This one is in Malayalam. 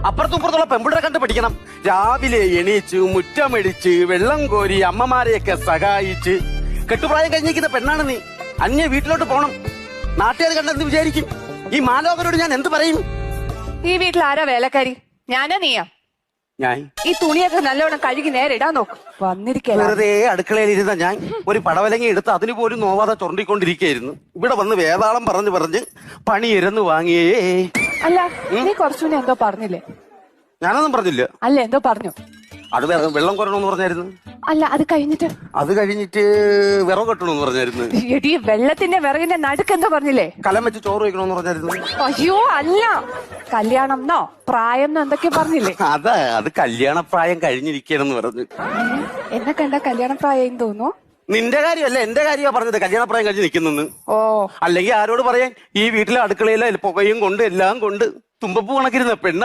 അപ്പുറത്തും ഇപ്പുറത്തുള്ള പെമ്പിളരെ കണ്ട് പഠിക്കണം. രാവിലെ എണീച്ച് മുറ്റമടിച്ച് വെള്ളം കോരി അമ്മമാരെയൊക്കെ സഹായിച്ച് കെട്ടുപ്രായം കഴിഞ്ഞിരിക്കുന്ന പെണ്ണാണ് നീ. അന്യ വീട്ടിലോട്ട് പോണം. നാട്ടുകാർ കണ്ടെന്ന് വിചാരിക്കും. ഈ മാലോകരോട് ഞാൻ എന്ത് പറയും? ഈ വീട്ടിൽ ആരാ വേലക്കാരി? ഞാനാ നീയാ? ഞാൻ ഈ തുണിയൊക്കെ നല്ലോണം കഴുകി നേരെ ഇടാൻ നോക്കും. വന്നിരിക്കല വെറുതെ അടുക്കളയിൽ ഇരുന്ന ഞാൻ ഒരു പടവലങ്ങി എടുത്ത് അതിന് പോലും നോവാതെ ചുരണ്ടിക്കൊണ്ടിരിക്കുകയായിരുന്നു. ഇവിടെ വന്ന് വേതാളം പറഞ്ഞ് പണി ഇരന്ന് വാങ്ങിയേ. അല്ല, നീ കുറച്ചുകൂടി എന്തോ പറഞ്ഞില്ലേ? ഞാനൊന്നും പറഞ്ഞില്ല. അല്ല, എന്തോ പറഞ്ഞു. അത് വെള്ളം കുറയണമെന്ന് പറഞ്ഞായിരുന്നു. അല്ല, അത് കഴിഞ്ഞിട്ട് വിറവ് കെട്ടണമെന്ന് പറഞ്ഞായിരുന്നു. എടി, വെള്ളത്തിന്റെ വിറകിന്റെ നടുക്ക് എന്തോ പറഞ്ഞില്ലേ? കലം വെച്ച് ചോറ് വയ്ക്കണമെന്ന് പറഞ്ഞായിരുന്നു. അയ്യോ അല്ല, കല്യാണം എന്നോ പ്രായം എന്നോ എന്തൊക്കെ പറഞ്ഞില്ലേ? അത് കല്യാണപ്രായം കഴിഞ്ഞിരിക്കണെന്ന് പറഞ്ഞു. എന്നെ കണ്ട കല്യാണപ്രായം തോന്നുന്നു. നിന്റെ കാര്യമല്ല, എന്റെ കാര്യമാ പറഞ്ഞത് കല്യാണപ്രായം കഴിഞ്ഞ് നിൽക്കുന്നെന്ന്. ഓ, അല്ലെങ്കിൽ ആരോട് പറയാൻ? ഈ വീട്ടിലെ അടുക്കളയിലെ പുകയും കൊണ്ട് എല്ലാം കൊണ്ട് തുമ്പപ്പൂ കണക്കിരുന്ന പെണ്ണ